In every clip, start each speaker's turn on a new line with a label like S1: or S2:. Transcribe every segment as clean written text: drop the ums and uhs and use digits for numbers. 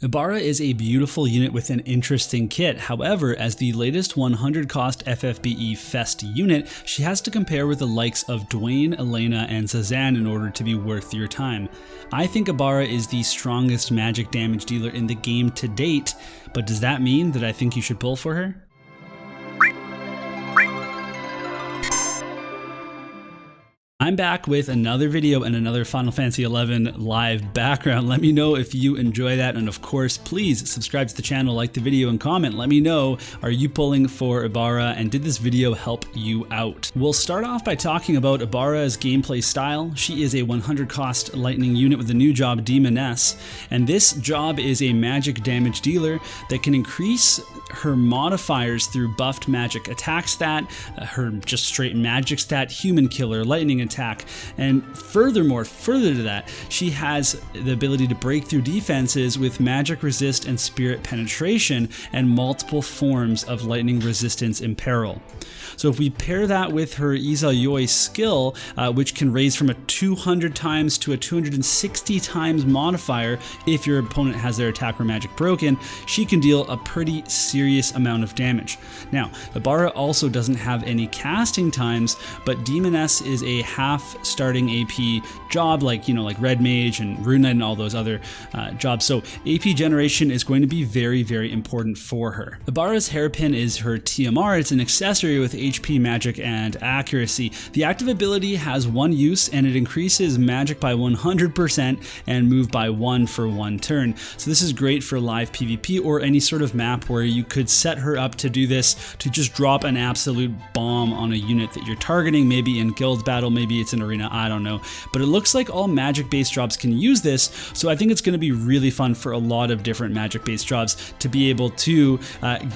S1: Ibara is a beautiful unit with an interesting kit. However, as the latest 100 cost FFBE Fest unit, she has to compare with the likes of Duane, Elena, and Zazan in order to be worth your time. I think Ibara is the strongest magic damage dealer in the game to date, but does that mean that I think you should pull for her? I'm back with another video and another Final Fantasy XI live background. Let me know if you enjoy that, and of course, please subscribe to the channel, like the video, and comment. Let me know, are you pulling for Ibara, and did this video help you out? We'll start off by talking about Ibara's gameplay style. She is a 100 cost lightning unit with a new job, Demoness, and this job is a magic damage dealer that can increase her modifiers through buffed magic attack stat, her just straight magic stat, human killer, lightning attack, and furthermore, further to that, she has the ability to break through defenses with magic resist and spirit penetration and multiple forms of lightning resistance in peril. So if we pair that with her Izayoi skill, which can raise from a 200 times to a 260 times modifier if your opponent has their attack or magic broken, she can deal a pretty serious amount of damage. Now, Ibara also doesn't have any casting times, but Demoness is a half starting AP job, like Red Mage and Rune Knight and all those other jobs. So AP generation is going to be very, very important for her. Ibara's hairpin is her TMR. It's an accessory with HP, magic, and accuracy. The active ability has one use, and it increases magic by 100% and move by 1 for 1 turn. So this is great for live PvP or any sort of map where you could set her up to do this, to just drop an absolute bomb on a unit that you're targeting, maybe in guild battle, maybe it's an arena, I don't know. But it looks like all magic-based jobs can use this, so I think it's going to be really fun for a lot of different magic-based jobs to be able to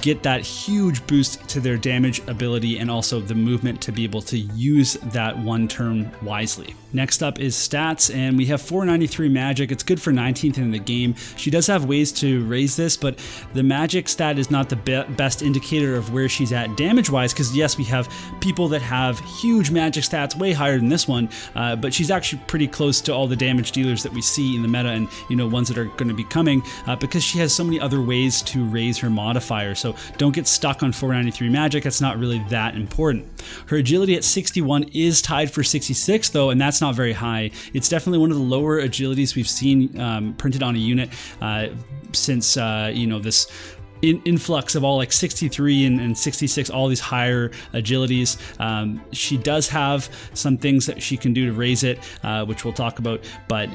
S1: get that huge boost to their damage ability and also the movement to be able to use that one turn wisely. Next up is stats, and we have 493 magic. It's good for 19th in the game. She does have ways to raise this, but the magic stat is not the best indicator of where she's at damage-wise, because yes, we have people that have huge magic stats way higher than this one, but she's actually pretty close to all the damage dealers that we see in the meta, and ones that are going to be coming, because she has so many other ways to raise her modifier. So don't get stuck on 493 magic. It's not really that important. Her agility at 61 is tied for 66 though, and that's not very high. It's definitely one of the lower agilities we've seen printed on a unit since this influx of all like 63 and 66, all these higher agilities. She does have some things that she can do to raise it, which we'll talk about, but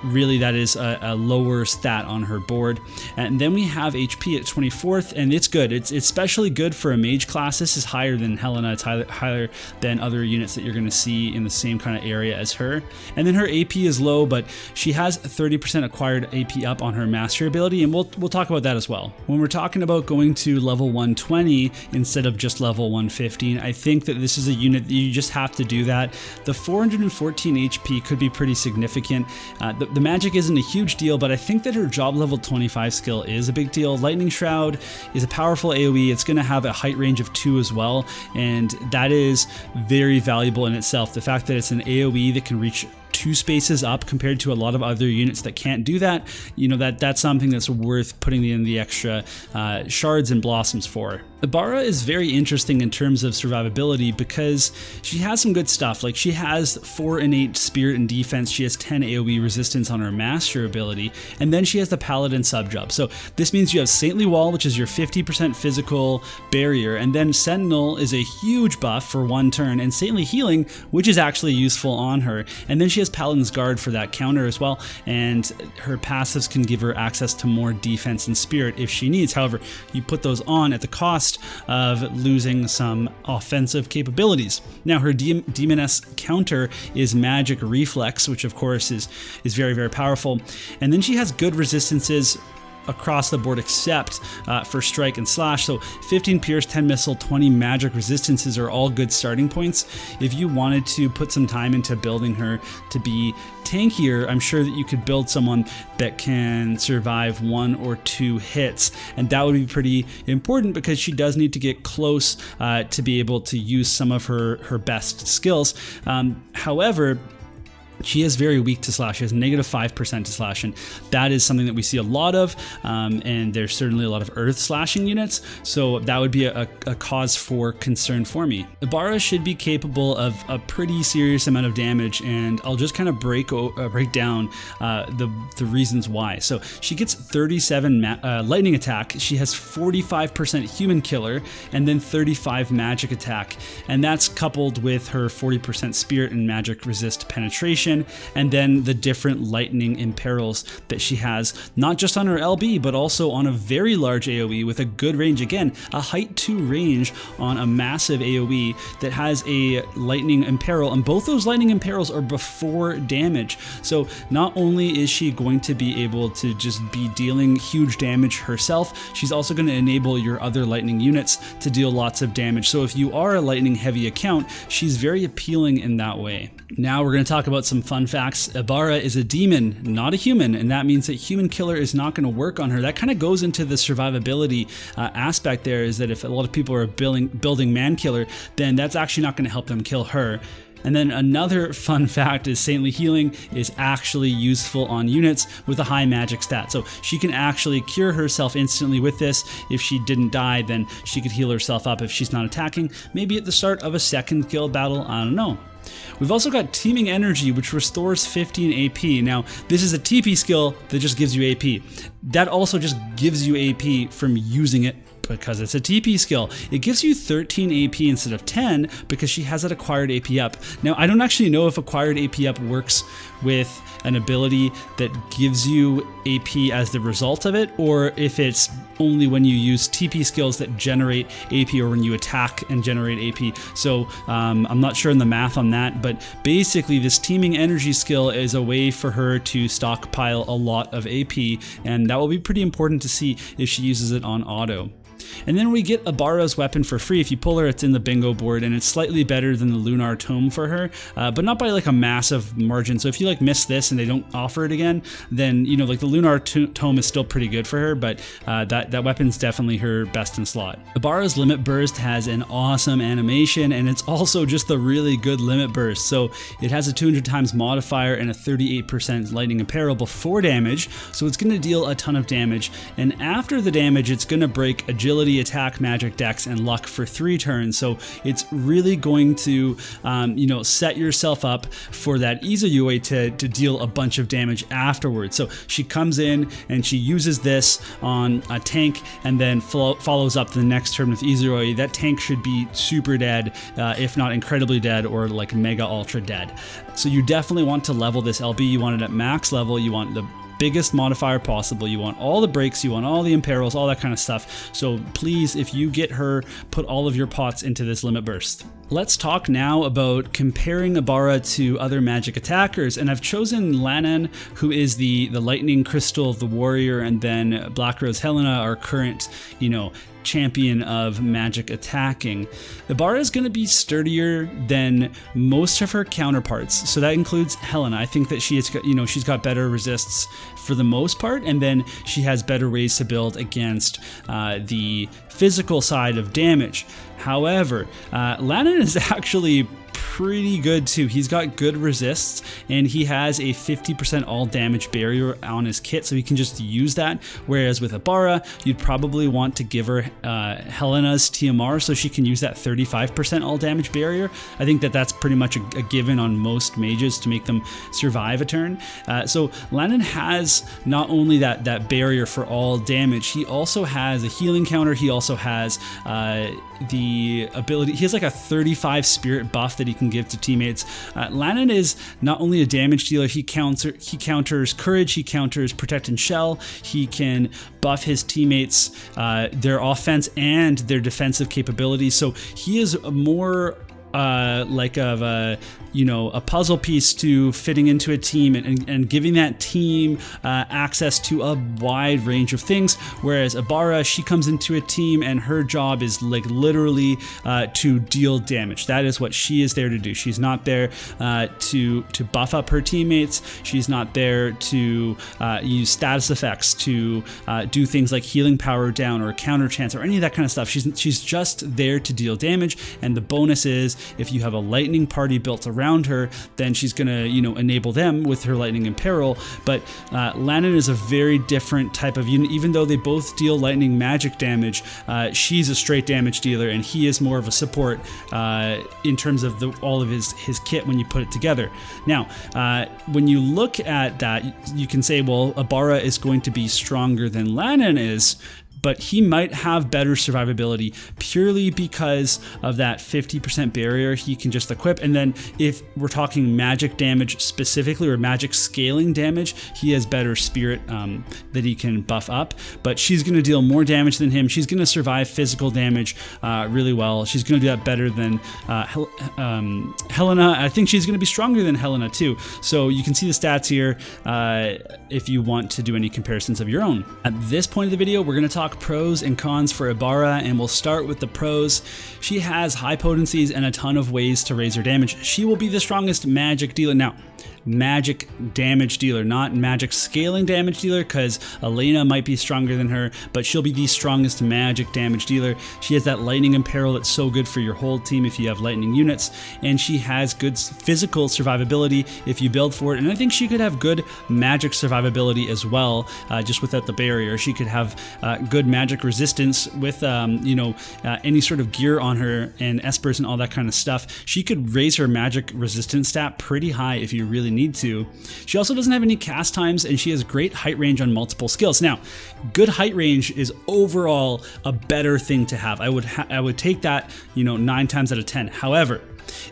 S1: really that is a lower stat on her board. And then we have HP at 24th, and it's good. It's especially good for a mage class. This is higher than Helena. It's higher than other units that you're going to see in the same kind of area as her. And then her AP is low, but she has 30% acquired AP up on her mastery ability, and we'll talk about that as well. When we're talking about going to level 120 instead of just level 115, I think that this is a unit that you just have to do that. The 414 HP could be pretty significant. The magic isn't a huge deal, but I think that her job level 25 skill is a big deal. Lightning Shroud is a powerful AoE. It's going to have a height range of 2 as well, and that is very valuable in itself. The fact that it's an AoE that can reach 2 spaces up compared to a lot of other units that can't do that, that's something that's worth putting in the extra shards and blossoms for. Ibara is very interesting in terms of survivability because she has some good stuff. Like, she has 4 innate spirit and defense, she has 10 AoE resistance on her master ability, and then she has the paladin subjob. So this means you have Saintly Wall, which is your 50% physical barrier, and then Sentinel is a huge buff for 1 turn, and Saintly Healing, which is actually useful on her, and then she has Paladin's Guard for that counter as well, and her passives can give her access to more defense and spirit if she needs. However, you put those on at the cost of losing some offensive capabilities. Now, her Demoness counter is Magic Reflex, which of course is very, very powerful, and then she has good resistances across the board except for strike and slash. So 15 pierce, 10 missile, 20 magic resistances are all good starting points. If you wanted to put some time into building her to be tankier, I'm sure that you could build someone that can survive 1 or 2 hits, and that would be pretty important because she does need to get close to be able to use some of her best skills. However, She is very weak to slash. She has -5% to slash, and that is something that we see a lot of, and there's certainly a lot of earth slashing units, so that would be a cause for concern for me. Ibara should be capable of a pretty serious amount of damage, and I'll just kind of break down the reasons why. So she gets 37 lightning attack, she has 45% human killer, and then 35 magic attack, and that's coupled with her 40% spirit and magic resist penetration, and then the different lightning imperils that she has, not just on her LB, but also on a very large AoE with a good range. Again, a height 2 range on a massive AoE that has a lightning imperil, and both those lightning imperils are before damage. So not only is she going to be able to just be dealing huge damage herself, she's also going to enable your other lightning units to deal lots of damage. So if you are a lightning heavy account, she's very appealing in that way. Now we're going to talk about some fun facts. Ibara is a demon, not a human, and that means that human killer is not going to work on her. That kind of goes into the survivability aspect there, is that if a lot of people are building man killer, then that's actually not going to help them kill her. And then another fun fact is saintly healing is actually useful on units with a high magic stat. So she can actually cure herself instantly with this. If she didn't die, then she could heal herself up if she's not attacking, maybe at the start of a second guild battle, I don't know. We've also got Teeming Energy, which restores 15 AP. Now, this is a TP skill that just gives you AP. That also just gives you AP from using it because it's a TP skill. It gives you 13 AP instead of 10 because she has that acquired AP up. Now, I don't actually know if acquired AP up works with an ability that gives you AP as the result of it, or if it's only when you use TP skills that generate AP, or when you attack and generate AP. So I'm not sure in the math on that, but basically this Teeming Energy skill is a way for her to stockpile a lot of AP, and that will be pretty important to see if she uses it on auto. And then we get Ibara's weapon for free. If you pull her, it's in the bingo board, and it's slightly better than the Lunar Tome for her, but not by like a massive margin. So if you like miss this and they don't offer it again, then you know, like the Lunar Tome is still pretty good for her, but that weapon's definitely her best in slot. Ibara's Limit Burst has an awesome animation, and it's also just a really good Limit Burst. So it has a 200 times modifier and a 38% lightning imperil before damage, so it's going to deal a ton of damage, and after the damage it's going to break agility, attack, magic, dex, and luck for 3 turns. So it's really going to you know, set yourself up for that Izayue to deal a bunch of damage afterwards. So she comes in and she uses this on a tank, and then follows up the next turn with Izayue. That tank should be super dead, if not incredibly dead, or like mega ultra dead. So you definitely want to level this LB. You want it at max level. You want the biggest modifier possible. You want all the breaks, you want all the imperils, all that kind of stuff. So please, if you get her, put all of your pots into this Limit Burst. Let's talk now about comparing Ibara to other magic attackers, and I've chosen Lanan, who is the lightning crystal of the warrior, and then Black Rose Helena, our current, you know, champion of magic attacking. Ibara is going to be sturdier than most of her counterparts, so that includes Helena. I think that she has got, you know, she's got better resists for the most part, and then she has better ways to build against the physical side of damage. However, Lanan is actually pretty good too. He's got good resists, and he has a 50% all damage barrier on his kit, so he can just use that. Whereas with Ibara, you'd probably want to give her Helena's TMR so she can use that 35% all damage barrier. I think that that's pretty much a given on most mages to make them survive a turn. So Lanan has not only that barrier for all damage, he also has a healing counter. He also has the ability, he has like a 35 spirit buff that he can give to teammates. Lanan is not only a damage dealer, he counters courage, he counters protect and shell, he can buff his teammates, their offense and their defensive capabilities. So he is more like of a, you know, a puzzle piece to fitting into a team and giving that team access to a wide range of things. Whereas Ibara, she comes into a team and her job is like literally to deal damage. That is what she is there to do. She's not there to buff up her teammates. She's not there to use status effects to do things like healing power down or counter chance or any of that kind of stuff. She's just there to deal damage, and the bonus is If you have a lightning party built around her, then she's gonna, you know, enable them with her lightning imperil. But Lanan is a very different type of unit. Even though they both deal lightning magic damage, she's a straight damage dealer, and he is more of a support in terms of all of his kit when you put it together. Now, when you look at that, you can say, well, Ibara is going to be stronger than Lanan is, but he might have better survivability purely because of that 50% barrier he can just equip. And then if we're talking magic damage specifically, or magic scaling damage, he has better spirit that he can buff up. But she's going to deal more damage than him. She's going to survive physical damage really well. She's going to do that better than Helena. I think she's going to be stronger than Helena too. So you can see the stats here if you want to do any comparisons of your own. At this point of the video, we're going to talk pros and cons for Ibara, and we'll start with the pros. She has high potencies and a ton of ways to raise her damage. She will be the strongest magic dealer. Now, magic damage dealer, not magic scaling damage dealer, because Elena might be stronger than her, but she'll be the strongest magic damage dealer. She has that lightning imperil that's so good for your whole team if you have lightning units, and she has good physical survivability if you build for it. And I think she could have good magic survivability as well, just without the barrier. She could have good magic resistance with you know, any sort of gear on her and espers and all that kind of stuff. She could raise her magic resistance stat pretty high if you really need to. She also doesn't have any cast times, and she has great height range on multiple skills. Now, good height range is overall a better thing to have. I would take that, you know, 9 times out of 10. However,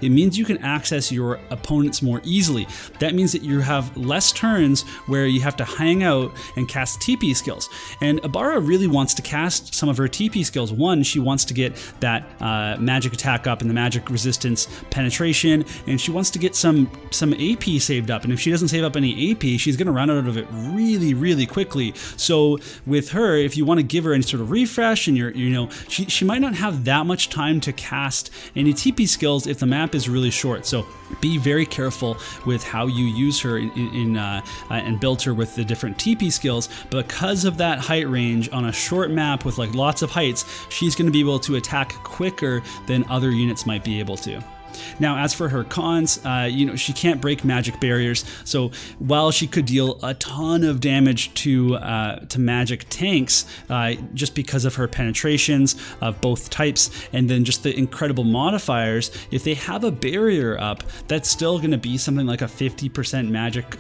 S1: it means you can access your opponents more easily. That means that you have less turns where you have to hang out and cast TP skills. And Ibara really wants to cast some of her TP skills. One, she wants to get that magic attack up and the magic resistance penetration, and she wants to get some AP saved up. And if she doesn't save up any AP, she's going to run out of it really, really quickly. So with her, if you want to give her any sort of refresh, and you know, she might not have that much time to cast any TP skills if the map is really short. So be very careful with how you use her and build her with the different TP skills. Because of that height range on a short map with like lots of heights, she's going to be able to attack quicker than other units might be able to. Now, as for her cons, you know, she can't break magic barriers. So while she could deal a ton of damage to magic tanks, just because of her penetrations of both types, and then just the incredible modifiers, if they have a barrier up, that's still going to be something like a 50% magic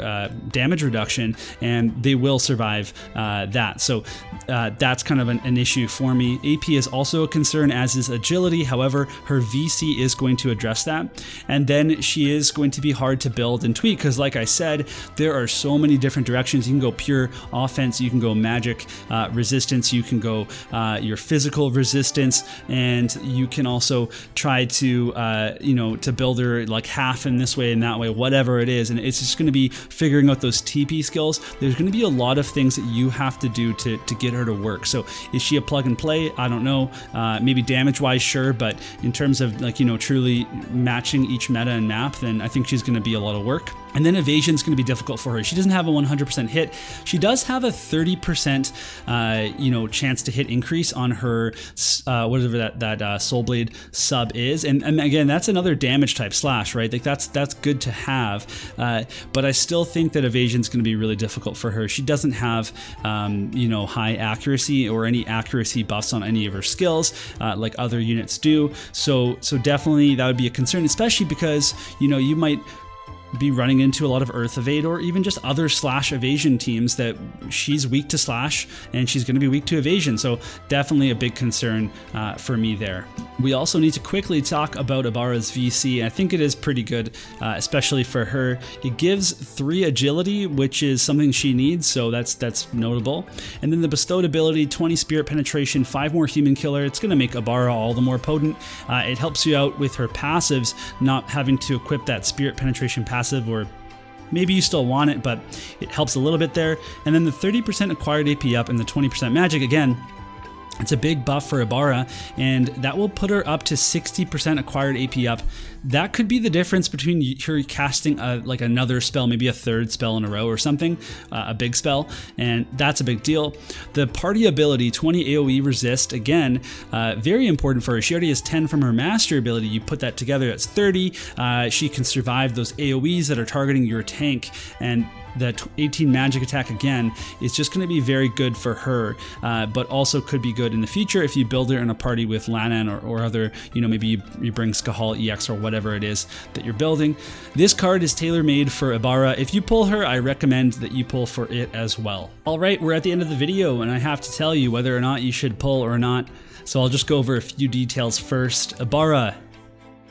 S1: damage reduction, and they will survive that. So that's kind of an issue for me. AP is also a concern, as is agility. However, her VC is going to address that. And then she is going to be hard to build and tweak, because like I said, there are so many different directions. You can go pure offense, you can go magic resistance, you can go your physical resistance, and you can also try to you know, to build her like half in this way and that way, whatever it is. And it's just going to be figuring out those TP skills. There's going to be a lot of things that you have to do to get her to work. So is she a plug and play? I don't know. Maybe damage wise, sure, but in terms of, like, you know, truly matching each meta and map, then I think she's going to be a lot of work. And then evasion is going to be difficult for her. She doesn't have a 100% hit. She does have a 30% you know, chance to hit increase on her whatever that soul blade sub is, and again, that's another damage type slash, right? Like that's good to have, but I still think that evasion is going to be really difficult for her. She doesn't have you know, high accuracy or any accuracy buffs on any of her skills like other units do. So definitely that would be a concern, especially because, you know, you might be running into a lot of earth evade, or even just other slash evasion teams that she's weak to slash and she's going to be weak to evasion. So definitely a big concern for me there. We also need to quickly talk about Ibara's VC. I think it is pretty good, especially for her. It gives 3 agility, which is something she needs, so that's notable. And then the bestowed ability, 20 spirit penetration, 5 more human killer. It's going to make Ibara all the more potent. It helps you out with her passives, not having to equip that spirit penetration passive, or maybe you still want it, but it helps a little bit there. And then the 30% acquired AP up and the 20% magic, again, It's a big buff for Ibara, and that will put her up to 60% acquired AP up. That could be the difference between her casting like another spell, maybe a third spell in a row or something, a big spell, and that's a big deal. The party ability, 20 AoE resist, again, very important for her. She already has 10 from her master ability. You put that together, that's 30. She can survive those AoEs that are targeting your tank, and the 18 magic attack again is just going to be very good for her, but also could be good in the future if you build her in a party with Lanan or other, you know, maybe you bring Skahal EX or whatever it is that you're building. This card is tailor-made for Ibara. If you pull her, I recommend that you pull for it as well. All right, we're at the end of the video, and I have to tell you whether or not you should pull or not. So I'll just go over a few details first. Ibara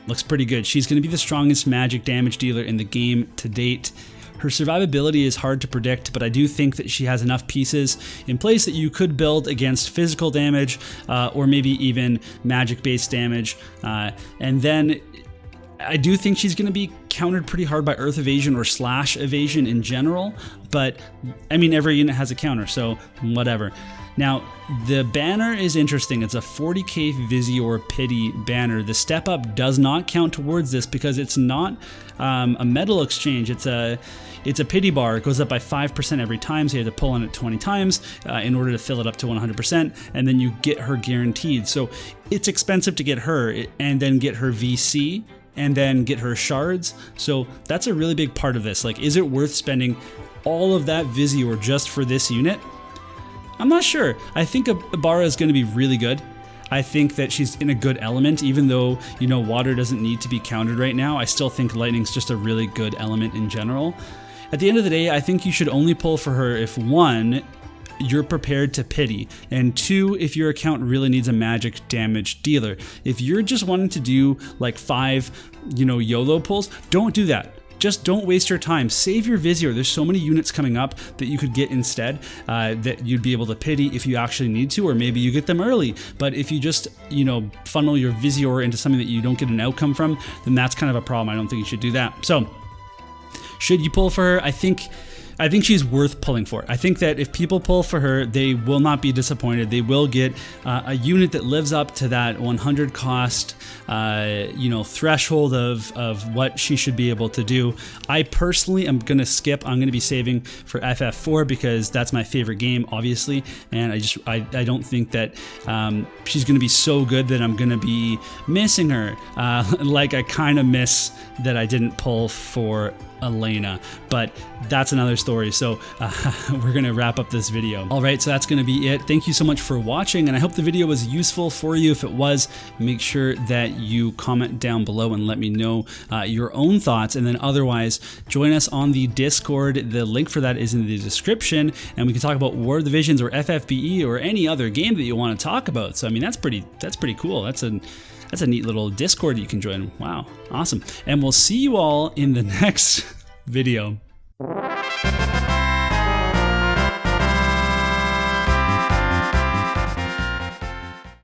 S1: looks pretty good. She's going to be the strongest magic damage dealer in the game to date. Her survivability is hard to predict, but I do think that she has enough pieces in place that you could build against physical damage or maybe even magic-based damage. And then I do think she's going to be countered pretty hard by Earth Evasion or Slash Evasion in general, but I mean, every unit has a counter, so whatever. Now, the banner is interesting. It's a 40k Vizior Pity banner. The step up does not count towards this because it's not a medal exchange. It's a pity bar. It goes up by 5% every time, so you have to pull on it 20 times in order to fill it up to 100%, and then you get her guaranteed. So it's expensive to get her and then get her VC and then get her shards. So that's a really big part of this. Like, is it worth spending all of that Vizior just for this unit? I'm not sure. I think Ibara is going to be really good. I think that she's in a good element, even though, you know, water doesn't need to be countered right now. I still think lightning's just a really good element in general. At the end of the day, I think you should only pull for her if, one, you're prepared to pity, and two, if your account really needs a magic damage dealer. If you're just wanting to do like 5, you know, YOLO pulls, don't do that. Just don't waste your time. Save your Vizier. There's so many units coming up that you could get instead that you'd be able to pity if you actually need to, or maybe you get them early. But if you just, you know, funnel your Vizier into something that you don't get an outcome from, then that's kind of a problem. I don't think you should do that. So, should you pull for her? I think she's worth pulling for. I think that if people pull for her, they will not be disappointed. They will get a unit that lives up to that 100 cost, you know, threshold of what she should be able to do. I personally am going to skip. I'm going to be saving for FF4 because that's my favorite game, obviously, and I don't think that she's going to be so good that I'm going to be missing her. Like I kind of miss that I didn't pull for Elena, but that's another story. So we're gonna wrap up this video. All right, so that's gonna be it. Thank you so much for watching, and I hope the video was useful for you. If it was, make sure that you comment down below and let me know your own thoughts, and then otherwise join us on the Discord. The link for that is in the description, and we can talk about War of the Visions or FFBE or any other game that you want to talk about. So I mean, that's pretty cool. That's a neat little Discord you can join. Wow, awesome. And we'll see you all in the next video.